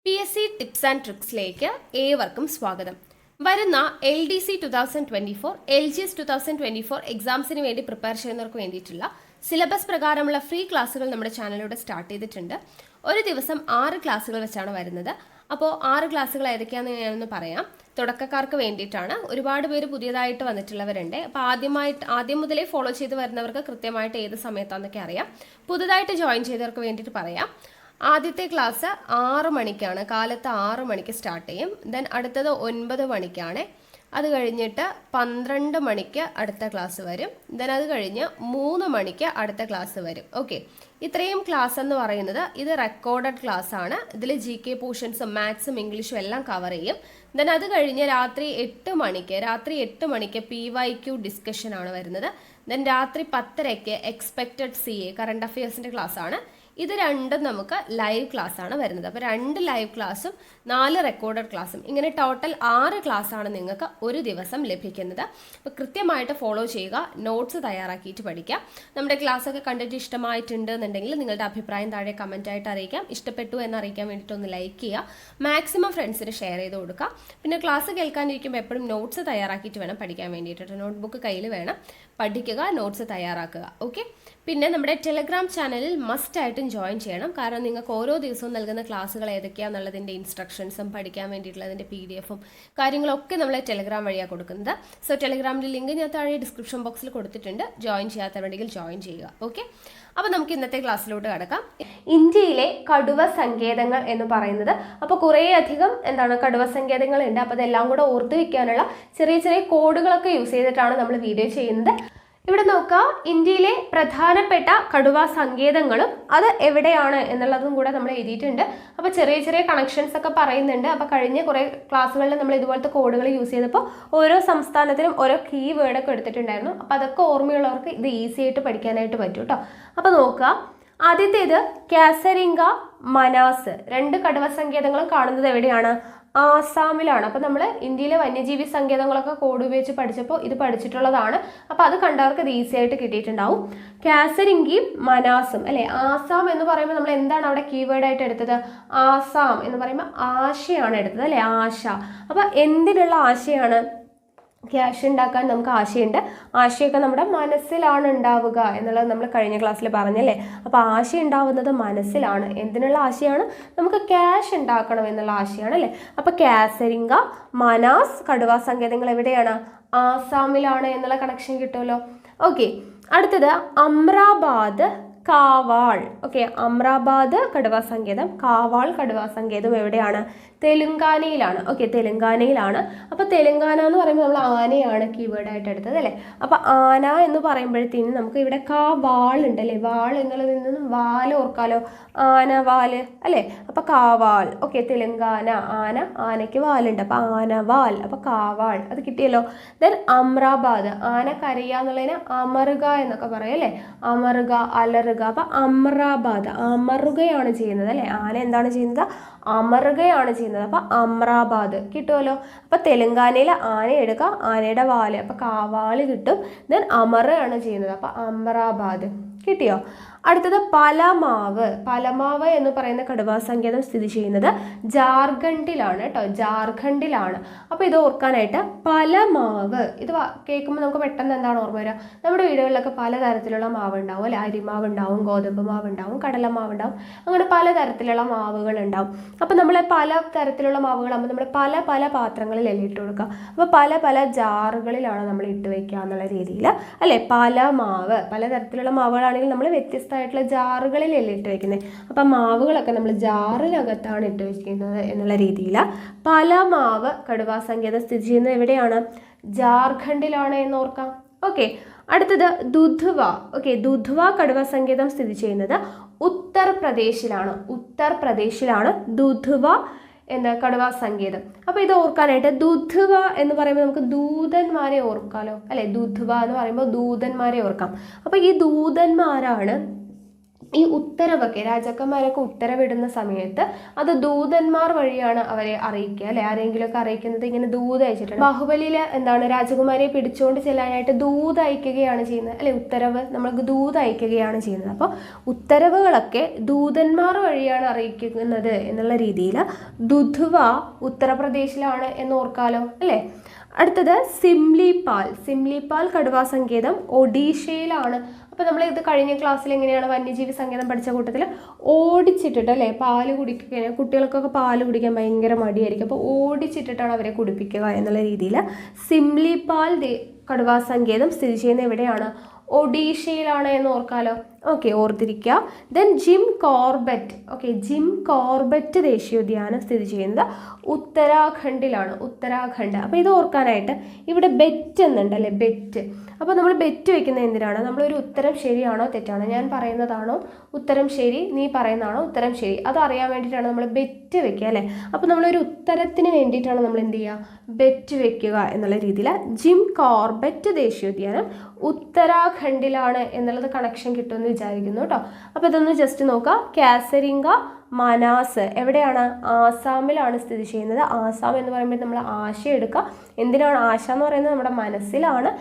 PSC tips and ട്രിക്സിലേക്ക് ഏവർക്കും സ്വാഗതം. വരുന്ന LDC 2024, LGS 2024 എക്സാംസിന് വേണ്ടി പ്രിപ്പയർ ചെയ്യുന്നവർക്ക് വേണ്ടിയിട്ടുള്ള സിലബസ് പ്രകാരമുള്ള ഫ്രീ ക്ലാസ്സുകൾ നമ്മുടെ ചാനലിലൂടെ സ്റ്റാർട്ട് ചെയ്തിട്ടുണ്ട്. ഒരു ദിവസം 6 ക്ലാസ്സുകൾ വെച്ചാണ് വരുന്നത്. അപ്പോൾ 6 ക്ലാസ്സുകൾ ഏതൊക്കെയാണെന്ന് ഞാനൊന്ന് പറയാം. തുടക്കക്കാർക്ക് വേണ്ടിയിട്ടാണ്. ഒരുപാട് പേര് പുതിയതായിട്ട് വന്നിട്ടുള്ളവരുണ്ട്. അപ്പോൾ ആദ്യം മുതലേ ഫോളോ ചെയ്ത് വരുന്നവർക്ക് കൃത്യമായിട്ട് ഏത് സമയത്താണെന്നൊക്കെ അറിയാം. പുതുതായിട്ട് ജോയിൻ ചെയ്തവർക്ക് വേണ്ടിയിട്ട് പറയാം. ആദ്യത്തെ ക്ലാസ് 6 മണിക്കാണ്, കാലത്ത് 6 മണിക്ക് സ്റ്റാർട്ട് ചെയ്യും. ദെൻ അടുത്തത് 9 മണിക്കാണ്. അത് കഴിഞ്ഞിട്ട് 12 മണിക്ക് അടുത്ത ക്ലാസ് വരും. ദെൻ അത് കഴിഞ്ഞ് 3 മണിക്ക് അടുത്ത ക്ലാസ് വരും. ഓക്കെ, ഇത്രയും ക്ലാസ് എന്ന് പറയുന്നത് ഇത് റെക്കോർഡഡ് ക്ലാസ് ആണ്. ഇതിൽ GK പോർഷൻസും മാത്സും ഇംഗ്ലീഷും എല്ലാം കവർ ചെയ്യും. ദെൻ അത് കഴിഞ്ഞ് രാത്രി 8 മണിക്ക് PYQ ഡിസ്കഷൻ ആണ് വരുന്നത്. ദെൻ രാത്രി 10:30 എക്സ്പെക്റ്റഡ് CA കറണ്ട് അഫയേഴ്സിൻ്റെ ക്ലാസ് ആണ്. ഇത് രണ്ടും നമുക്ക് ലൈവ് ക്ലാസ് ആണ് വരുന്നത്. അപ്പോൾ 2 ലൈവ് ക്ലാസ്സും 4 റെക്കോർഡഡ് ക്ലാസ്സും, ഇങ്ങനെ ടോട്ടൽ 6 ക്ലാസ് ആണ് നിങ്ങൾക്ക് ഒരു ദിവസം ലഭിക്കുന്നത്. അപ്പോൾ കൃത്യമായിട്ട് ഫോളോ ചെയ്യുക, നോട്ട്സ് തയ്യാറാക്കിയിട്ട് പഠിക്കുക. നമ്മുടെ ക്ലാസ് ഒക്കെ കണ്ടിട്ട് ഇഷ്ടമായിട്ടുണ്ട് എന്നുണ്ടെങ്കിൽ നിങ്ങളുടെ അഭിപ്രായം താഴെ കമൻറ്റായിട്ട് അറിയിക്കാം. ഇഷ്ടപ്പെട്ടു എന്ന് അറിയിക്കാൻ വേണ്ടിയിട്ട് ഒന്ന് ലൈക്ക് ചെയ്യുക, മാക്സിമം ഫ്രണ്ട്സിന് ഷെയർ ചെയ്ത് കൊടുക്കുക. പിന്നെ ക്ലാസ് കേൾക്കാനിരിക്കുമ്പോൾ എപ്പോഴും നോട്ട്സ് തയ്യാറാക്കിയിട്ട് വേണം പഠിക്കാൻ വേണ്ടിയിട്ട്. നോട്ട്ബുക്ക് കയ്യിൽ വേണം, പഠിക്കുക, നോട്ട്സ് തയ്യാറാക്കുക. ഓക്കെ, പിന്നെ നമ്മുടെ ടെലഗ്രാം ചാനലിൽ മസ്റ്റായിട്ടും ജോയിൻ ചെയ്യണം. കാരണം നിങ്ങൾക്ക് ഓരോ ദിവസവും നൽകുന്ന ക്ലാസ്സുകൾ ഏതൊക്കെയാണെന്നുള്ളതിൻ്റെ ഇൻസ്ട്രക്ഷൻസും പഠിക്കാൻ വേണ്ടിയിട്ടുള്ളതിൻ്റെ PDF-ഉം കാര്യങ്ങളൊക്കെ നമ്മൾ ടെലഗ്രാം വഴിയാണ് കൊടുക്കുന്നത്. സോ ടെലഗ്രാമിൻ്റെ ലിങ്ക് ഞാൻ താഴെ ഡിസ്ക്രിപ്ഷൻ ബോക്സിൽ കൊടുത്തിട്ടുണ്ട്. ജോയിൻ ചെയ്യാത്തവരുണ്ടെങ്കിൽ ജോയിൻ ചെയ്യുക. ഓക്കെ, അപ്പോൾ നമുക്ക് ഇന്നത്തെ ക്ലാസ്സിലോട്ട് കടക്കാം. ഇന്ത്യയിലെ കടുവ സങ്കേതങ്ങൾ എന്ന് പറയുന്നത്, അപ്പോൾ കുറേയധികം കടുവ സങ്കേതങ്ങളുണ്ട്. അപ്പോൾ അതെല്ലാം കൂടെ ഓർത്ത് വയ്ക്കാനുള്ള ചെറിയ ചെറിയ കോഡുകളൊക്കെ യൂസ് ചെയ്തിട്ടാണ് നമ്മൾ വീഡിയോ ചെയ്യുന്നത്. ഇവിടെ നോക്കുക, ഇന്ത്യയിലെ പ്രധാനപ്പെട്ട കടുവ സങ്കേതങ്ങളും അത് എവിടെയാണ് എന്നുള്ളതും കൂടെ നമ്മൾ എഴുതിയിട്ടുണ്ട്. അപ്പോൾ ചെറിയ ചെറിയ കണക്ഷൻസ് ഒക്കെ പറയുന്നുണ്ട്. അപ്പോൾ കഴിഞ്ഞ കുറേ ക്ലാസ്സുകളിൽ നമ്മൾ ഇതുപോലത്തെ കോഡുകൾ യൂസ് ചെയ്തപ്പോൾ ഓരോ സംസ്ഥാനത്തിനും ഓരോ കീവേഡൊക്കെ എടുത്തിട്ടുണ്ടായിരുന്നു. അപ്പോൾ അതൊക്കെ ഓർമ്മയുള്ളവർക്ക് ഇത് ഈസി ആയിട്ട് പഠിക്കാനായിട്ട് പറ്റും കേട്ടോ. അപ്പോൾ നോക്കുക, ആദ്യത്തേത് കാസരിംഗ, മനാസ്. 2 കടുവ സങ്കേതങ്ങളും കാണുന്നത് എവിടെയാണ്? ആസാമിലാണ്. അപ്പോൾ നമ്മൾ ഇന്ത്യയിലെ വന്യജീവി സങ്കേതങ്ങളൊക്കെ കോഡ് ഉപയോഗിച്ച് പഠിച്ചപ്പോൾ ഇത് പഠിച്ചിട്ടുള്ളതാണ്. അപ്പോൾ അത് കണ്ടവർക്ക് ഇത് ഈസി ആയിട്ട് കിട്ടിയിട്ടുണ്ടാവും. കാസരിംഗയും മനാസും അല്ലേ. ആസാം എന്ന് പറയുമ്പോൾ നമ്മൾ എന്താണ് അവിടെ കീവേഡായിട്ട് എടുത്തത്? ആസാം എന്ന് പറയുമ്പോൾ ആശയാണ് എടുത്തത് അല്ലേ, ആശ. അപ്പോൾ എന്തിനുള്ള ആശയാണ്? ക്യാഷ് ഉണ്ടാക്കാൻ നമുക്ക് ആശയുണ്ട്. ആശയൊക്കെ നമ്മുടെ മനസ്സിലാണ് ഉണ്ടാവുക എന്നുള്ളത് നമ്മൾ കഴിഞ്ഞ ക്ലാസ്സിൽ പറഞ്ഞല്ലേ. അപ്പോൾ ആശ ഉണ്ടാവുന്നത് മനസ്സിലാണ്. എന്തിനുള്ള ആശയാണ്? നമുക്ക് ക്യാഷ് ഉണ്ടാക്കണം എന്നുള്ള ആശയാണ് അല്ലേ. അപ്പോൾ കാസരിംഗ, മനാസ് കടുവ സങ്കേതങ്ങൾ എവിടെയാണ്? ആസാമിലാണ് എന്നുള്ള കണക്ഷൻ കിട്ടുമല്ലോ. ഓക്കെ, അടുത്തത് അമ്രാബാദ്, കാവാൾ. ഓക്കെ, അമ്രാബാദ് കടുവ സങ്കേതം, കാവാൾ കടുവ സങ്കേതം എവിടെയാണ്? തെലുങ്കാനയിലാണ്. ഓക്കെ, തെലുങ്കാനയിലാണ്. അപ്പോൾ തെലുങ്കാന എന്ന് പറയുമ്പോൾ നമ്മൾ ആനയാണ് കീവേഡായിട്ട് എടുത്തത് അല്ലേ. അപ്പോൾ ആന എന്ന് പറയുമ്പോഴത്തേനും നമുക്ക് ഇവിടെ കാവാൾ ഉണ്ടല്ലേ. വാൾ എന്നുള്ളതിൽ നിന്നും വാല് ഓർക്കാലോ, ആന വാല് അല്ലേ. അപ്പോൾ കാവാൾ. ഓക്കെ, തെലുങ്കാന, ആന, ആനയ്ക്ക് വാലുണ്ട്. അപ്പോൾ ആനവാൽ, അപ്പോൾ കാവാൾ, അത് കിട്ടിയല്ലോ. ദെൻ അമ്രാബാദ്, ആന കരയുക എന്നുള്ളതിന് അമറുക എന്നൊക്കെ പറയും അല്ലേ. അമറുക, അലറുക. അപ്പോൾ അമ്രാബാദ്, അമറുകയാണ് ചെയ്യുന്നത് അല്ലേ. ആന എന്താണ് ചെയ്യുന്നത്? അമറുകയാണ് ചെയ്യുന്നത്. അപ്പോൾ അമ്രാബാദ് കിട്ടുമല്ലോ. അപ്പോൾ തെലുങ്കാനയിൽ ആന എടുക്കുക, ആനയുടെ വാല്, അപ്പോൾ കാവാള് കിട്ടും. ദെൻ അമറയാണ് ചെയ്യുന്നത്, അപ്പോൾ അമ്രാബാദ് കിട്ടിയോ. അടുത്തത് പലമാവ്. പലമാവ് എന്ന് പറയുന്ന കടുവാ സങ്കേതം സ്ഥിതി ചെയ്യുന്നത് ജാർഖണ്ഡിലാണ് കേട്ടോ, ജാർഖണ്ഡിലാണ്. അപ്പോൾ ഇത് ഓർക്കാനായിട്ട് പലമാവ്, ഇത് കേൾക്കുമ്പോൾ നമുക്ക് പെട്ടെന്ന് എന്താണ് ഓർമ്മ വരിക? നമ്മുടെ വീടുകളിലൊക്കെ പലതരത്തിലുള്ള മാവ് ഉണ്ടാവും അല്ലെ. അരിമാവ് ഉണ്ടാവും, ഗോതമ്പ് മാവ് ഉണ്ടാവും, കടലമാവ് ഉണ്ടാവും, അങ്ങനെ പലതരത്തിലുള്ള മാവുകൾ ഉണ്ടാവും. അപ്പോൾ നമ്മൾ പല തരത്തിലുള്ള മാവുകളാകുമ്പോൾ നമ്മൾ പല പല പാത്രങ്ങളിലല്ലേ ഇട്ട് കൊടുക്കുക. അപ്പോൾ പല പല ജാറുകളിലാണ് നമ്മൾ ഇട്ട് വയ്ക്കുക എന്നുള്ള രീതിയിൽ അല്ലേ. പലമാവ്, പലതരത്തിലുള്ള മാവുകളാണെങ്കിൽ നമ്മൾ വ്യത്യസ്തമായിട്ടുള്ള ജാറുകളിലല്ലേ ഇട്ട് വയ്ക്കുന്നത്. അപ്പം മാവുകളൊക്കെ നമ്മൾ ജാറിനകത്താണ് ഇട്ട് വയ്ക്കുന്നത് എന്നുള്ള രീതിയിൽ പലമാവ് കടുവാ സങ്കേതം സ്ഥിതി ചെയ്യുന്നത് എവിടെയാണ്? ജാർഖണ്ഡിലാണ് എന്ന് ഓർക്കാം. ഓക്കെ, അടുത്തത് ദുധ്വ. ഓക്കെ, ദുധ്വ കടുവ സങ്കേതം സ്ഥിതി ചെയ്യുന്നത് ഉത്തർപ്രദേശിലാണ്. ഉത്തർപ്രദേശിലാണ് ദുധ്വ എന്ന കടുവ സങ്കേതം. അപ്പോൾ ഇത് ഓർക്കാനായിട്ട് ദുധ്വ എന്ന് പറയുമ്പോൾ നമുക്ക് ദൂതന്മാരെ ഓർക്കാലോ അല്ലെ. ദുധ്വ എന്ന് പറയുമ്പോൾ ദൂതന്മാരെ ഓർക്കാം. അപ്പോൾ ഈ ദൂതന്മാരാണ് ഈ ഉത്തരവൊക്കെ രാജാക്കന്മാരൊക്കെ ഉത്തരവിടുന്ന സമയത്ത് അത് ദൂതന്മാർ വഴിയാണ് അവരെ അറിയിക്കുക അല്ലെ. ആരെങ്കിലുമൊക്കെ അറിയിക്കുന്നത് ഇങ്ങനെ ദൂത് അയച്ചിട്ടുണ്ട്. ബാഹുബലിയിൽ എന്താണ് രാജകുമാരിയെ പിടിച്ചുകൊണ്ട് ചെല്ലാനായിട്ട് ദൂത് അയക്കുകയാണ് ചെയ്യുന്നത് അല്ലെ. ഉത്തരവ് നമ്മൾക്ക് ദൂത് അയക്കുകയാണ് ചെയ്യുന്നത്. അപ്പോൾ ഉത്തരവുകളൊക്കെ ദൂതന്മാർ വഴിയാണ് അറിയിക്കുന്നത് എന്നുള്ള രീതിയിൽ ദുധ്വ ഉത്തർപ്രദേശിലാണ് എന്ന് ഓർക്കാലോ അല്ലേ. അടുത്തത് സിംലിപാൽ കടുവാ സങ്കേതം ഒഡീഷയിലാണ്. അപ്പോൾ നമ്മൾ ഇത് കഴിഞ്ഞ ക്ലാസ്സിൽ എങ്ങനെയാണ് വന്യജീവി സങ്കേതം പഠിച്ച കൂട്ടത്തിൽ ഓടിച്ചിട്ടിട്ട് അല്ലേ പാല് കുടിക്കുക. കുട്ടികൾക്കൊക്കെ പാല് കുടിക്കാൻ ഭയങ്കര മടിയായിരിക്കും. അപ്പോൾ ഓടിച്ചിട്ടിട്ടാണ് അവരെ കുടിപ്പിക്കുക എന്നുള്ള രീതിയിൽ സിംലിപാൽ കടുവാ സങ്കേതം സ്ഥിതി ചെയ്യുന്ന എവിടെയാണ്? ഒഡീഷയിലാണ് എന്ന് ഓർക്കാലോ. ഓക്കെ, ഓർത്തിരിക്കുക. ദെൻ ജിം കോർബറ്റ് ദേശീയോദ്യാനം സ്ഥിതി ചെയ്യുന്നത് ഉത്തരാഖണ്ഡിലാണ്. ഉത്തരാഖണ്ഡ്. അപ്പോൾ ഇത് ഓർക്കാനായിട്ട് ഇവിടെ ബെറ്റ് എന്നുണ്ടല്ലേ, ബെറ്റ്. അപ്പോൾ നമ്മൾ ബെറ്റ് വെക്കുന്നത് എന്തിനാണ്? നമ്മളൊരു ഉത്തരം ശരിയാണോ തെറ്റാണോ, ഞാൻ പറയുന്നതാണോ ഉത്തരം ശരി, നീ പറയുന്നതാണോ ഉത്തരം ശരി, അത് അറിയാൻ വേണ്ടിയിട്ടാണ് നമ്മൾ ബെറ്റ് വെക്കുക അല്ലേ. അപ്പോൾ നമ്മളൊരു ഉത്തരത്തിന് വേണ്ടിയിട്ടാണ് നമ്മൾ എന്ത് ചെയ്യുക, ബെറ്റ് വെക്കുക എന്നുള്ള രീതിയിൽ. ജിം കോർബറ്റ് ദേശീയോദ്യാനം ഉത്തരാഖണ്ഡിലാണ് എന്നുള്ളത് കണക്ഷൻ കിട്ടുമെന്ന് വിചാരിക്കുന്നു കേട്ടോ. അപ്പോൾ ഇതൊന്ന് ജസ്റ്റ് നോക്കാം. കാസരിംഗ മനാസ് എവിടെയാണ്? ആസാമിലാണ് സ്ഥിതി ചെയ്യുന്നത്. ആസാം എന്ന് പറയുമ്പോൾ നമ്മൾ ആശ എടുക്കുക. എന്തിനാണ് ആശ എന്ന് പറയുന്നത്? നമ്മുടെ മനസ്സിലാണ്.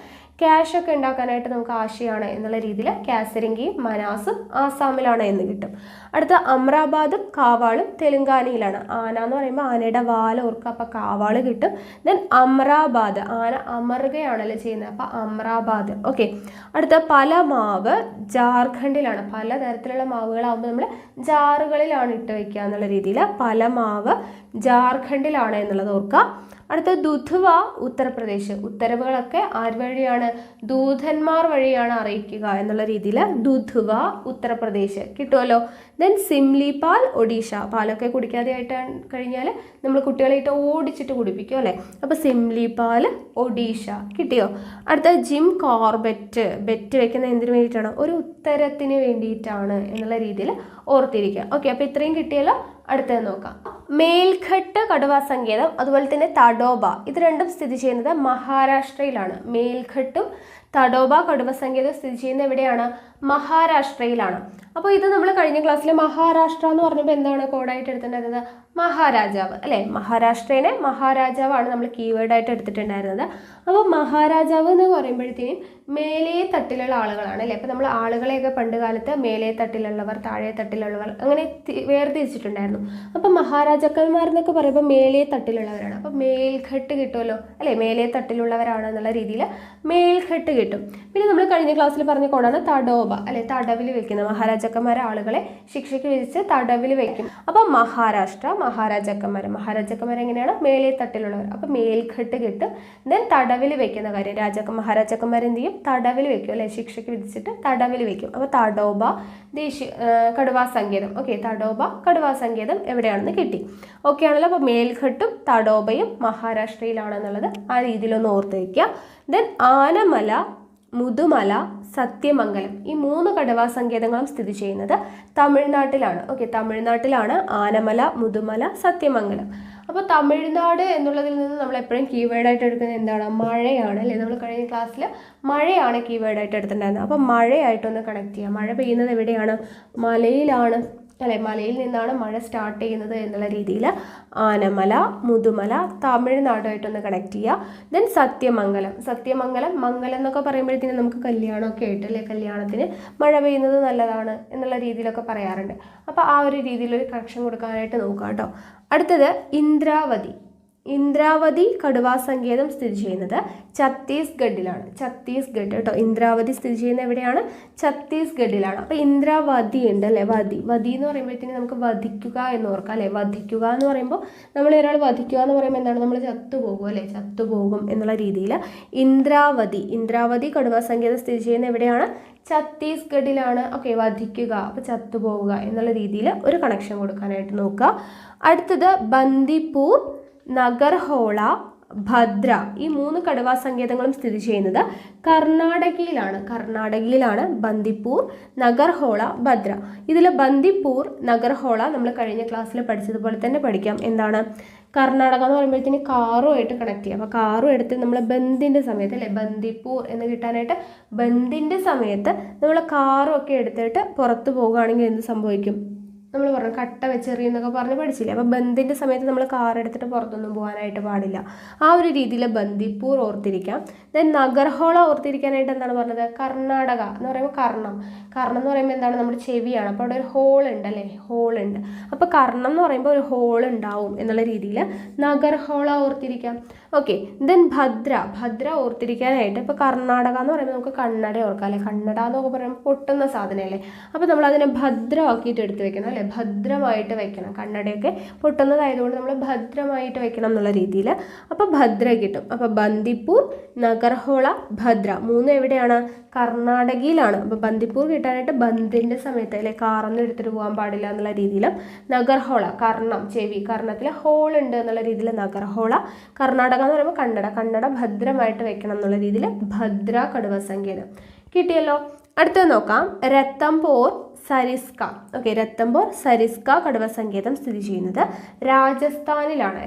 ക്യാഷ് ഒക്കെ ഉണ്ടാക്കാനായിട്ട് നമുക്ക് ആശയാണ് എന്നുള്ള രീതിയിൽ കാസരിംഗയും മനാസും ആസാമിലാണ് എന്ന് കിട്ടും. അടുത്ത അമ്രാബാദും കാവാളും തെലുങ്കാനയിലാണ്. ആന എന്ന് പറയുമ്പോൾ ആനയുടെ വാല ഓർക്കുക, അപ്പോൾ കാവാള് കിട്ടും. ദെൻ അമ്രാബാദ്, ആന അമറുകയാണല്ലോ ചെയ്യുന്നത്, അപ്പോൾ അമ്രാബാദ്. ഓക്കെ. അടുത്ത പലമാവ് ജാർഖണ്ഡിലാണ്. പലതരത്തിലുള്ള മാവുകളാകുമ്പോൾ നമ്മൾ ജാറുകളിലാണ് ഇട്ട് വയ്ക്കുക എന്നുള്ള രീതിയിൽ പലമാവ് ജാർഖണ്ഡിലാണ് എന്നുള്ളത് ഓർക്കുക. അടുത്ത ദുധ്വ ഉത്തർപ്രദേശ്. ഉത്തരവുകളൊക്കെ ആര് വഴിയാണ്? ദൂതന്മാർ വഴിയാണ് അറിയിക്കുക എന്നുള്ള രീതിയിൽ ദുധ്വ ഉത്തർപ്രദേശ് കിട്ടുമല്ലോ. ദെൻ സിംലിപാൽ ഒഡീഷ. പാലൊക്കെ കുടിക്കാതെ ആയിട്ട് കഴിഞ്ഞാൽ നമ്മൾ കുട്ടികളായിട്ട് ഓടിച്ചിട്ട് കുടിപ്പിക്കും അല്ലേ. അപ്പോൾ സിംലിപാൽ ഒഡീഷ കിട്ടിയോ. അടുത്ത ജിം കോർബറ്റ്. ബെറ്റ് വെക്കുന്ന എന്തിനു വേണ്ടിയിട്ടാണ്? ഒരു ഉത്തരത്തിന് വേണ്ടിയിട്ടാണ് എന്നുള്ള രീതിയിൽ ഓർത്തിരിക്കുക. ഓക്കെ, അപ്പോൾ ഇത്രയും കിട്ടിയല്ലോ. അടുത്തത് നോക്കാം. മേൽഘട്ട് കടുവാ സങ്കേതം അതുപോലെ തന്നെ തഡോബ, ഇത് രണ്ടും സ്ഥിതി ചെയ്യുന്നത് മഹാരാഷ്ട്രയിലാണ്. മേൽഘട്ടും തഡോബ കടുവ സങ്കേതം സ്ഥിതി ചെയ്യുന്നത് എവിടെയാണ്? മഹാരാഷ്ട്രയിലാണ്. അപ്പോൾ ഇത് നമ്മൾ കഴിഞ്ഞ ക്ലാസ്സിൽ മഹാരാഷ്ട്ര എന്ന് പറഞ്ഞപ്പോൾ എന്താണ് കോഡായിട്ട് എടുത്തിട്ടുണ്ടായിരുന്നത്? മഹാരാജാവ് അല്ലേ. മഹാരാഷ്ട്രേനെ മഹാരാജാവാണ് നമ്മൾ കീവേഡായിട്ട് എടുത്തിട്ടുണ്ടായിരുന്നത്. അപ്പോൾ മഹാരാജാവ് എന്ന് പറയുമ്പോഴത്തേനും മേലേ തട്ടിലുള്ള ആളുകളാണ് അല്ലേ. അപ്പോൾ നമ്മൾ ആളുകളെയൊക്കെ പണ്ട് കാലത്ത് മേലേ തട്ടിലുള്ളവർ, താഴെ തട്ടിലുള്ളവർ അങ്ങനെ വേർതിരിച്ചിട്ടുണ്ടായിരുന്നു. അപ്പം മഹാരാജാക്കന്മാരെന്നൊക്കെ പറയുമ്പോൾ മേലേ തട്ടിലുള്ളവരാണ്. അപ്പം മേൽഘട്ട് കിട്ടുമല്ലോ അല്ലേ. മേലേ തട്ടിലുള്ളവരാണ് എന്നുള്ള രീതിയിൽ മേൽഘട്ട് കിട്ടും. പിന്നെ നമ്മൾ കഴിഞ്ഞ ക്ലാസ്സിൽ പറഞ്ഞ കോഡാണ് തഡോബ അല്ലെ. തടവിൽ വെക്കുന്ന മഹാരാജാക്കന്മാരെ ആളുകളെ ശിക്ഷയ്ക്ക് വിധിച്ച് തടവിൽ വെക്കും. അപ്പം മഹാരാഷ്ട്ര മഹാരാജാക്കന്മാർ എങ്ങനെയാണ്? മേലേ തട്ടിലുള്ളവർ. അപ്പം മേൽഘട്ട് കിട്ടും. ദെൻ തടവിൽ വെക്കുന്ന കാര്യം മഹാരാജാക്കന്മാർ എന്ത് ചെയ്യും? തടവിൽ വെക്കും അല്ലെ. ശിക്ഷയ്ക്ക് വിധിച്ചിട്ട് തടവിൽ വെക്കും. അപ്പോൾ തഡോബ കടുവാ സങ്കേതം. ഓക്കെ, തഡോബ കടുവാ സങ്കേതം എവിടെയാണെന്ന് കിട്ടി. ഓക്കെ ആണല്ലോ. അപ്പോൾ മേൽഘട്ടും തഡോബയും മഹാരാഷ്ട്രയിലാണെന്നുള്ളത് ആ രീതിയിലൊന്ന് ഓർത്ത് വയ്ക്കുക. ദെൻ ആനമല, മുതുമല, സത്യമംഗലം ഈ 3 കടുവാ സങ്കേതങ്ങളും സ്ഥിതി ചെയ്യുന്നത് തമിഴ്നാട്ടിലാണ്. ഓക്കെ, തമിഴ്നാട്ടിലാണ് ആനമല, മുതുമല, സത്യമംഗലം. അപ്പോൾ തമിഴ്നാട് എന്നുള്ളതിൽ നിന്ന് നമ്മൾ എപ്പോഴും കീവേഡായിട്ട് എടുക്കുന്നത് എന്താണ്? മഴയാണ് അല്ലേ. നമ്മൾ കഴിഞ്ഞ ക്ലാസ്സിൽ മഴയാണ് കീവേഡായിട്ട് എടുത്തിട്ടുണ്ടായിരുന്നത്. അപ്പോൾ മഴയായിട്ടൊന്ന് കണക്ട് ചെയ്യുക. മഴ പെയ്യുന്നത് എവിടെയാണ്? മലയിലാണ് അല്ലെ. മലയിൽ നിന്നാണ് മഴ സ്റ്റാർട്ട് ചെയ്യുന്നത് എന്നുള്ള രീതിയിൽ ആനമല, മുതുമല തമിഴ്നാടുമായിട്ടൊന്ന് കണക്ട് ചെയ്യുക. ദെൻ സത്യമംഗലം മംഗലം എന്നൊക്കെ പറയുമ്പോഴത്തേനും നമുക്ക് കല്യാണമൊക്കെ ആയിട്ട് അല്ലേ. കല്യാണത്തിന് മഴ പെയ്യുന്നത് നല്ലതാണ് എന്നുള്ള രീതിയിലൊക്കെ പറയാറുണ്ട്. അപ്പോൾ ആ ഒരു രീതിയിലൊരു കണക്ഷൻ കൊടുക്കാനായിട്ട് നോക്കാം കേട്ടോ. അടുത്തത് ഇന്ദ്രാവതി കടുവാ സങ്കേതം സ്ഥിതി ചെയ്യുന്നത് ഛത്തീസ്ഗഡിലാണ്. ഛത്തീസ്ഗഡ് കേട്ടോ. ഇന്ദ്രാവതി സ്ഥിതി ചെയ്യുന്നത് എവിടെയാണ്? ഛത്തീസ്ഗഡിലാണ്. അപ്പോൾ ഇന്ദ്രാവതി ഉണ്ട് അല്ലേ. വധി എന്ന് പറയുമ്പോഴത്തേക്കും നമുക്ക് വധിക്കുക എന്ന് ഓർക്കാം അല്ലേ. വധിക്കുക എന്ന് പറയുമ്പോൾ നമ്മൾ ഒരാൾ വധിക്കുക എന്ന് പറയുമ്പോൾ എന്താണ്? നമ്മൾ ചത്തുപോകും അല്ലേ. ചത്തുപോകും എന്നുള്ള രീതിയിൽ ഇന്ദ്രാവതി കടുവാ സങ്കേതം സ്ഥിതി ചെയ്യുന്നത് എവിടെയാണ്? ഛത്തീസ്ഗഡിലാണ്. ഓക്കെ, വധിക്കുക അപ്പോൾ ചത്തുപോവുക എന്നുള്ള രീതിയിൽ ഒരു കണക്ഷൻ കൊടുക്കാനായിട്ട് നോക്കുക. അടുത്തത് ബന്ദിപ്പൂർ, നഗർഹോള, ഭദ്ര ഈ 3 കടുവാ സങ്കേതങ്ങളും സ്ഥിതി ചെയ്യുന്നത് കർണാടകയിലാണ് ബന്ദിപ്പൂർ, നഗർഹോള, ഭദ്ര. ഇതിൽ ബന്ദിപ്പൂർ, നഗർഹോള നമ്മൾ കഴിഞ്ഞ ക്ലാസ്സിൽ പഠിച്ചതുപോലെ തന്നെ പഠിക്കാം. എന്താണ് കർണാടക എന്ന് പറയുമ്പോഴത്തേന് കാറുമായിട്ട് കണക്ട് ചെയ്യാം. അപ്പോൾ കാറും എടുത്ത് നമ്മൾ ബന്ദിൻ്റെ സമയത്ത് അല്ലേ ബന്ദിപ്പൂർ എന്ന് കിട്ടാനായിട്ട് ബന്ദിൻ്റെ സമയത്ത് നമ്മൾ കാറും ഒക്കെ എടുത്തിട്ട് പുറത്ത് പോകുകയാണെങ്കിൽ എന്ത് സംഭവിക്കും? നമ്മൾ പറഞ്ഞു കട്ട വെച്ചെറിയെന്നൊക്കെ പറഞ്ഞ് പഠിച്ചില്ലേ. അപ്പോൾ ബന്ദിൻ്റെ സമയത്ത് നമ്മൾ കാർ എടുത്തിട്ട് പുറത്തൊന്നും പോകാനായിട്ട് പാടില്ല. ആ ഒരു രീതിയിൽ ബന്ദിപ്പൂർ ഓർത്തിരിക്കാം. ദെൻ നഗർഹോള ഓർത്തിരിക്കാനായിട്ട് എന്താണ് പറഞ്ഞത്? കർണാടക എന്ന് പറയുമ്പോൾ കർണം എന്ന് പറയുമ്പോൾ എന്താണ്? നമ്മുടെ ചെവിയാണ്. അപ്പോൾ അവിടെ ഒരു ഹോൾ ഉണ്ട് അല്ലേ, ഹോൾ ഉണ്ട്. അപ്പോൾ കർണം എന്ന് പറയുമ്പോൾ ഒരു ഹോൾ ഉണ്ടാവും എന്നുള്ള രീതിയിൽ നഗർഹോള ഓർത്തിരിക്കാം. ഓക്കെ. ദെൻ ഭദ്ര ഓർത്തിരിക്കാനായിട്ട് ഇപ്പോൾ കർണാടക എന്ന് പറയുമ്പോൾ നമുക്ക് കന്നഡ ഓർക്കാം അല്ലേ. കന്നഡ എന്നൊക്കെ പറയുമ്പോൾ പൊട്ടുന്ന സാധനമല്ലേ. അപ്പോൾ നമ്മൾ അതിനെ ഭദ്രമാക്കിയിട്ട് എടുത്ത് വെക്കണം അല്ലേ, ഭദ്രമായിട്ട് വെക്കണം. കന്നഡയൊക്കെ പൊട്ടുന്നതായതുകൊണ്ട് നമ്മൾ ഭദ്രമായിട്ട് വെക്കണം എന്നുള്ള രീതിയിൽ. അപ്പോൾ ഭദ്ര കിട്ടും. അപ്പോൾ ബന്ദിപ്പൂർ, നഗർഹോള, ഭദ്ര 3 എവിടെയാണ്? കർണാടകയിലാണ്. അപ്പോൾ ബന്ദിപ്പൂർ കിട്ടാനായിട്ട് ബന്ദിൻ്റെ സമയത്ത് അല്ലെ കാറൊന്നും എടുത്തിട്ട് പോകാൻ പാടില്ല എന്നുള്ള രീതിയിൽ നഗർഹോള കർണം ചെവി, കർണത്തിൽ ഹോൾ ഉണ്ട് എന്നുള്ള രീതിയിൽ നഗർഹോള. കർണാടക എന്ന് പറയുമ്പോൾ കന്നഡ ഭദ്രമായിട്ട് വെക്കണം എന്നുള്ള രീതിയിൽ ഭദ്ര കടുവ സങ്കേതം കിട്ടിയല്ലോ. അടുത്തത് നോക്കാം. രത്തംബോർ സരിസ്ക. ഓക്കെ, രത്തംബോർ സരിസ്ക കടുവ സങ്കേതം സ്ഥിതി ചെയ്യുന്നത് രാജസ്ഥാനിലാണ്.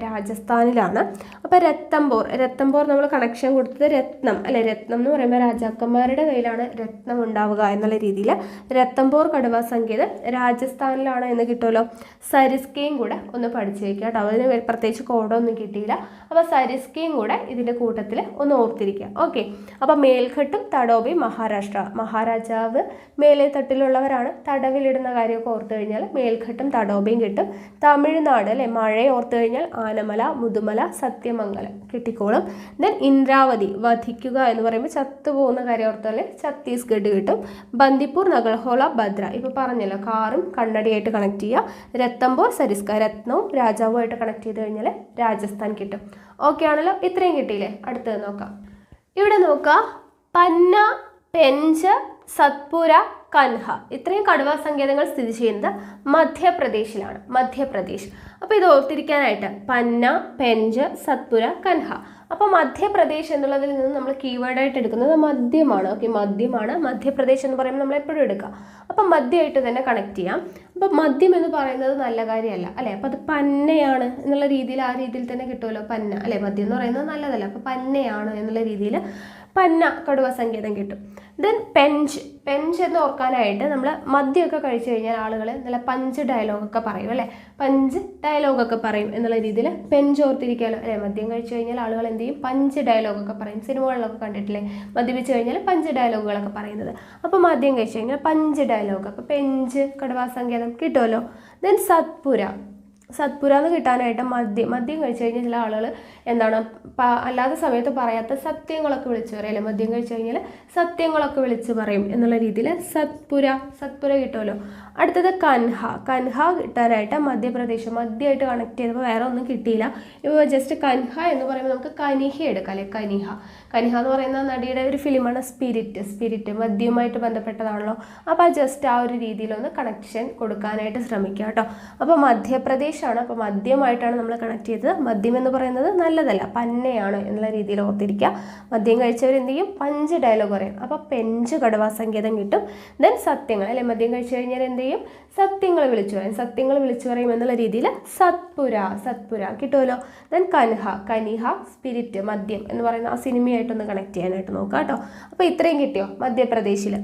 അപ്പോൾ രത്തംബോർ നമ്മൾ കണക്ഷൻ കൊടുത്തത് രത്നം അല്ലെ. രത്നം എന്ന് പറയുമ്പോൾ രാജാക്കന്മാരുടെ കയ്യിലാണ് രത്നം ഉണ്ടാവുക എന്നുള്ള രീതിയിൽ രത്തംബോർ കടുവ സങ്കേതം രാജസ്ഥാനിലാണ് എന്ന് കിട്ടുമല്ലോ. സരിസ്കയും കൂടെ ഒന്ന് പഠിച്ചു വയ്ക്കുക കേട്ടോ. അതിന് പ്രത്യേകിച്ച് കോഡൊന്നും കിട്ടിയില്ല. അപ്പോൾ സരിസ്കയും കൂടെ ഇതിൻ്റെ കൂട്ടത്തിൽ ഒന്ന് ഓർത്തിരിക്കുക. ഓക്കെ. അപ്പോൾ മേൽഘട്ടും തടോബയും മഹാരാജാവ് മേലെ തട്ടിലുള്ളവരാണ്. തടവിലിടുന്ന കാര്യമൊക്കെ ഓർത്തു കഴിഞ്ഞാൽ മേൽഘട്ടും തടോബയും കിട്ടും. തമിഴ്നാട് അല്ലെ മഴയെ ഓർത്തു കഴിഞ്ഞാൽ ആനമല, മുതുമല, സത്യമംഗലം കിട്ടിക്കോളും. ദെൻ ഇന്ദ്രാവതി വധിക്കുക എന്ന് പറയുമ്പോൾ ചത്തുപോകുന്ന കാര്യം ഓർത്താൽ ഛത്തീസ്ഗഡ് കിട്ടും. ബന്ദിപ്പൂർ, നഗർഹോള, ഭദ്ര ഇപ്പോൾ പറഞ്ഞല്ലോ കാറും കണ്ണടിയായിട്ട് കണക്ട് ചെയ്യുക. രത്തംബോർ സരിസ്ക രത്നവും രാജാവുമായിട്ട് കണക്ട് ചെയ്ത് കഴിഞ്ഞാൽ രാജസ്ഥാൻ കിട്ടും. ഓക്കെ ആണല്ലോ. ഇത്രയും കിട്ടിയില്ലേ? അടുത്തത് നോക്കാം. ഇവിടെ നോക്കുക. പന്ന, പെഞ്ച്, സത്പുര, കൻഹ ഇത്രയും കടുവാ സങ്കേതങ്ങൾ സ്ഥിതി ചെയ്യുന്നത് മധ്യപ്രദേശിലാണ്. അപ്പോൾ ഇത് ഓർത്തിരിക്കാനായിട്ട് പന്ന, പെഞ്ച്, സത്പുര, കൻഹ. അപ്പോൾ മധ്യപ്രദേശ് എന്നുള്ളതിൽ നിന്ന് നമ്മൾ കീവേഡായിട്ട് എടുക്കുന്നത് മധ്യമാണ്. ഓക്കെ, മധ്യപ്രദേശ് എന്ന് പറയുമ്പോൾ നമ്മൾ എപ്പോഴും എടുക്കുക. അപ്പം മധ്യമായിട്ട് തന്നെ കണക്ട് ചെയ്യാം. അപ്പം മദ്യം എന്ന് പറയുന്നത് നല്ല കാര്യമല്ല അല്ലേ. അപ്പോൾ അത് പന്നയാണ് എന്നുള്ള രീതിയിൽ ആ രീതിയിൽ തന്നെ കിട്ടുമല്ലോ. പന്ന അല്ലേ, മദ്യം എന്ന് പറയുന്നത് നല്ലതല്ല. അപ്പോൾ പന്നയാണ് എന്നുള്ള രീതിയിൽ പന്ന കടുവ സങ്കേതം കിട്ടും. ദെൻ പെഞ്ച് എന്ന് ഓർക്കാനായിട്ട് നമ്മൾ മദ്യമൊക്കെ കഴിച്ചു കഴിഞ്ഞാൽ ആളുകൾ നല്ല പഞ്ച് ഡയലോഗൊക്കെ പറയും അല്ലേ. പഞ്ച് ഡയലോഗൊക്കെ പറയും എന്നുള്ള രീതിയിൽ പെഞ്ച് ഓർത്തിരിക്കാമല്ലോ അല്ലേ. മദ്യം കഴിച്ചു കഴിഞ്ഞാൽ ആളുകൾ എന്ത് ചെയ്യും? പഞ്ച് ഡയലോഗൊക്കെ പറയും. സിനിമകളിലൊക്കെ കണ്ടിട്ടില്ലേ മദ്യപിച്ച് കഴിഞ്ഞാൽ പഞ്ച് ഡയലോഗുകളൊക്കെ പറയുന്നത്. അപ്പോൾ മദ്യം കഴിച്ചു കഴിഞ്ഞാൽ പഞ്ച് ഡയലോഗ്. അപ്പോൾ പെഞ്ച് കടുവാ സങ്കേതം കിട്ടുമല്ലോ. ദെൻ സത്പുര എന്ന് കിട്ടാനായിട്ട് മദ്യം കഴിച്ചു കഴിഞ്ഞാൽ ചില ആളുകൾ എന്താണ് അല്ലാത്ത സമയത്ത് പറയാത്ത സത്യങ്ങളൊക്കെ വിളിച്ചു പറയും അല്ലെ. മദ്യം കഴിച്ചു കഴിഞ്ഞാൽ സത്യങ്ങളൊക്കെ വിളിച്ചു പറയും എന്നുള്ള രീതിയിൽ സത്പുര കിട്ടുമല്ലോ. അടുത്തത് കൻഹ കിട്ടാനായിട്ട് മധ്യപ്രദേശ് മധ്യമായിട്ട് കണക്ട് ചെയ്തപ്പോൾ വേറെ ഒന്നും കിട്ടിയില്ല. ഇപ്പോൾ ജസ്റ്റ് കൻഹ എന്ന് പറയുമ്പോൾ നമുക്ക് കനിഹ എടുക്കാം അല്ലെ. കനിഹ എന്ന് പറയുന്ന നടിയുടെ ഒരു ഫിലിമാണ് സ്പിരിറ്റ് മദ്യവുമായിട്ട് ബന്ധപ്പെട്ടതാണല്ലോ. അപ്പോൾ ജസ്റ്റ് ആ ഒരു രീതിയിലൊന്ന് കണക്ഷൻ കൊടുക്കാനായിട്ട് ശ്രമിക്കുക കേട്ടോ. അപ്പോൾ മധ്യപ്രദേശാണ്. അപ്പോൾ മദ്യമായിട്ടാണ് നമ്മൾ കണക്ട് ചെയ്തത്. മദ്യം എന്ന് പറയുന്നത് നല്ലതല്ല, പന്നയാണ് എന്നുള്ള രീതിയിൽ ഓർത്തിരിക്കുക. മദ്യം കഴിച്ചവർ എന്ത് ചെയ്യും? പഞ്ച് ഡയലോഗ് പറയും. അപ്പോൾ പെഞ്ച് കടുവാ സങ്കേതം കിട്ടും. ദെൻ സത്യങ്ങൾ അല്ലെ. മദ്യം കഴിച്ചു കഴിഞ്ഞാൽ എന്ത് ചെയ്യും? സത്യങ്ങൾ വിളിച്ചു പറയും എന്നുള്ള രീതിയിൽ സത്പുര കിട്ടുമല്ലോ. ദെൻ കനിഹ സ്പിരിറ്റ് മദ്യം എന്ന് പറയുന്ന ആ സിനിമയായിട്ടൊന്ന് കണക്ട് ചെയ്യാനായിട്ട് നോക്കാം കേട്ടോ. അപ്പോൾ ഇത്രയും കിട്ടിയോ മധ്യപ്രദേശിൽ.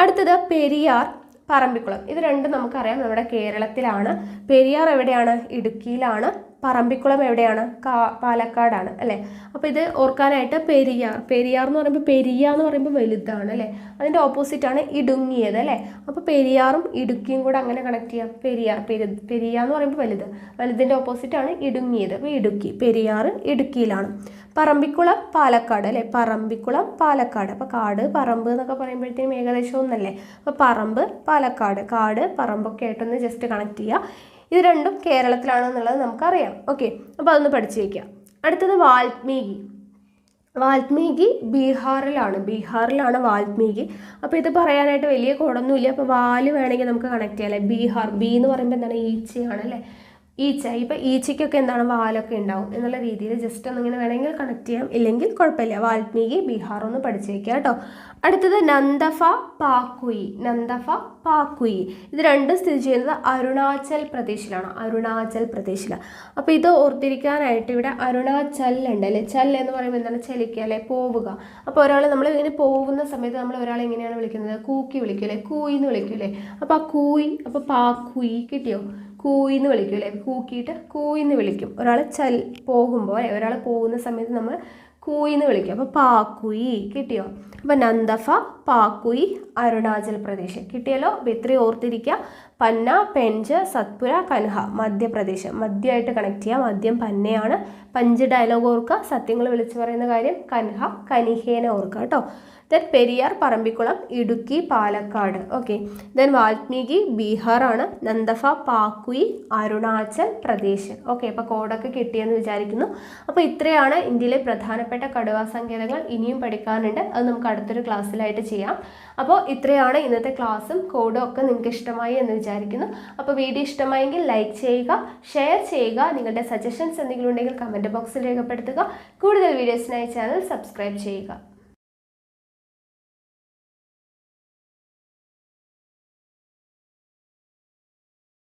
അടുത്തത് പെരിയാർ, പറമ്പിക്കുളം. ഇത് രണ്ടും നമുക്കറിയാം നമ്മുടെ കേരളത്തിലാണ്. പെരിയാർ എവിടെയാണ്? ഇടുക്കിയിലാണ്. പറമ്പിക്കുളം എവിടെയാണ്? പാലക്കാടാണ് അല്ലേ. അപ്പോൾ ഇത് ഓർക്കാനായിട്ട് പെരിയാർ എന്ന് പറയുമ്പോൾ എന്ന് പറയുമ്പോൾ വലുതാണ് അല്ലേ. അതിൻ്റെ ഓപ്പോസിറ്റാണ് ഇടുങ്ങിയത് അല്ലേ. അപ്പോൾ പെരിയാറും ഇടുക്കിയും കൂടെ അങ്ങനെ കണക്ട് ചെയ്യാം. പെരിയാർ എന്ന് പറയുമ്പോൾ വലുതിൻ്റെ ഓപ്പോസിറ്റാണ് ഇടുങ്ങിയത്. അപ്പോൾ പെരിയാർ ഇടുക്കിയിലാണ്. പറമ്പിക്കുളം പാലക്കാട് അല്ലേ. പാലക്കാട്. അപ്പോൾ കാട് പറമ്പ് എന്നൊക്കെ പറയുമ്പോഴത്തേക്കും ഏകദേശം ഒന്നല്ലേ. അപ്പോൾ പറമ്പ് പാലക്കാട്, കാട് പറമ്പൊക്കെ ആയിട്ടൊന്ന് ജസ്റ്റ് കണക്ട് ചെയ്യുക. ഇത് രണ്ടും കേരളത്തിലാണെന്നുള്ളത് നമുക്കറിയാം. ഓക്കെ, അപ്പോൾ അതൊന്ന് പഠിച്ചു വയ്ക്കുക. അടുത്തത് വാൽമീകി ബീഹാറിലാണ് വാൽമീകി. അപ്പോൾ ഇത് പറയാനായിട്ട് വലിയ കോടൊന്നുമില്ല. അപ്പോൾ വാല് വേണമെങ്കിൽ നമുക്ക് കണക്ട് ചെയ്യാം അല്ലേ. ബീഹാർ, ബി എന്ന് പറയുമ്പോൾ എന്താണ്? ഈച്ചയാണ് അല്ലേ. ഈച്ച. ഇപ്പം ഈച്ചയ്ക്കൊക്കെ എന്താണ് വാലൊക്കെ ഉണ്ടാവും എന്നുള്ള രീതിയിൽ ജസ്റ്റ് ഒന്നിങ്ങനെ വേണമെങ്കിൽ കണക്ട് ചെയ്യാം, ഇല്ലെങ്കിൽ കുഴപ്പമില്ല. വാൽമീകി ബീഹാർ ഒന്ന് പഠിച്ചു വയ്ക്കുക കേട്ടോ. അടുത്തത് നന്ദഫ പാക്കുയി. നന്ദഫ പാക്കുയി ഇത് രണ്ടും സ്ഥിതി ചെയ്യുന്നത് അരുണാചൽ പ്രദേശിലാണ്. അരുണാചൽ പ്രദേശിലാണ്. അപ്പോൾ ഇത് ഓർത്തിരിക്കാനായിട്ട് ഇവിടെ അരുണാചൽ ഉണ്ട് അല്ലേ. ചൽ എന്ന് പറയുമ്പോൾ എന്താണ്? ചലിക്കുക അല്ലെ, പോവുക. അപ്പോൾ ഒരാൾ നമ്മൾ ഇങ്ങനെ പോകുന്ന സമയത്ത് നമ്മൾ ഒരാളെ എങ്ങനെയാണ് വിളിക്കുന്നത്? കൂക്കി വിളിക്കും അല്ലേ, കൂയി എന്ന് വിളിക്കും അല്ലേ. അപ്പോൾ ആ കൂയി, അപ്പോൾ പാക്കുയി കിട്ടിയോ? കൂയിന്ന് വിളിക്കും അല്ലേ, കൂക്കിയിട്ട് കൂയിന്ന് വിളിക്കും. ഒരാൾ പോകുമ്പോൾ ഒരാൾ പോകുന്ന സമയത്ത് നമ്മൾ കൂയിന്ന് വിളിക്കും. അപ്പോൾ പാക്കുയി കിട്ടിയോ? അപ്പോൾ നന്ദഫ പാക്കുയി അരുണാചൽ പ്രദേശ് കിട്ടിയല്ലോ. അപ്പോൾ ഇത്രയും ഓർത്തിരിക്കുക. പന്ന, പെഞ്ച്, സത്പുര, കൻഹ മധ്യപ്രദേശ്. മധ്യമായിട്ട് കണക്ട് ചെയ്യുക. മദ്യം പന്നയാണ്. പഞ്ച് ഡയലോഗ് ഓർക്കുക. സത്യങ്ങൾ വിളിച്ചു പറയുന്ന കാര്യം കൻഹ കനിഹേനെ ഓർക്കുക കേട്ടോ. Then Periyar Parambikulam Idukki Palakkad. Okay. Then Valmiki ബീഹാറാണ്. നന്ദഫ പാക്കുയി അരുണാചൽ പ്രദേശ്. ഓക്കെ. അപ്പോൾ കോഡൊക്കെ കിട്ടിയെന്ന് വിചാരിക്കുന്നു. അപ്പോൾ ഇത്രയാണ് ഇന്ത്യയിലെ പ്രധാനപ്പെട്ട കടുവാ സങ്കേതങ്ങൾ. ഇനിയും പഠിക്കാനുണ്ട്, അത് നമുക്ക് അടുത്തൊരു ക്ലാസ്സിലായിട്ട് ചെയ്യാം. അപ്പോൾ ഇത്രയാണ് ഇന്നത്തെ ക്ലാസ്സും കോഡും ഒക്കെ നിങ്ങൾക്ക് ഇഷ്ടമായി എന്ന് വിചാരിക്കുന്നു. അപ്പോൾ വീഡിയോ ഇഷ്ടമായെങ്കിൽ ലൈക്ക് ചെയ്യുക, ഷെയർ ചെയ്യുക. നിങ്ങളുടെ സജഷൻസ് എന്തെങ്കിലും ഉണ്ടെങ്കിൽ കമൻറ്റ് ബോക്സിൽ രേഖപ്പെടുത്തുക. കൂടുതൽ വീഡിയോസിനായി ചാനൽ സബ്സ്ക്രൈബ് ചെയ്യുക.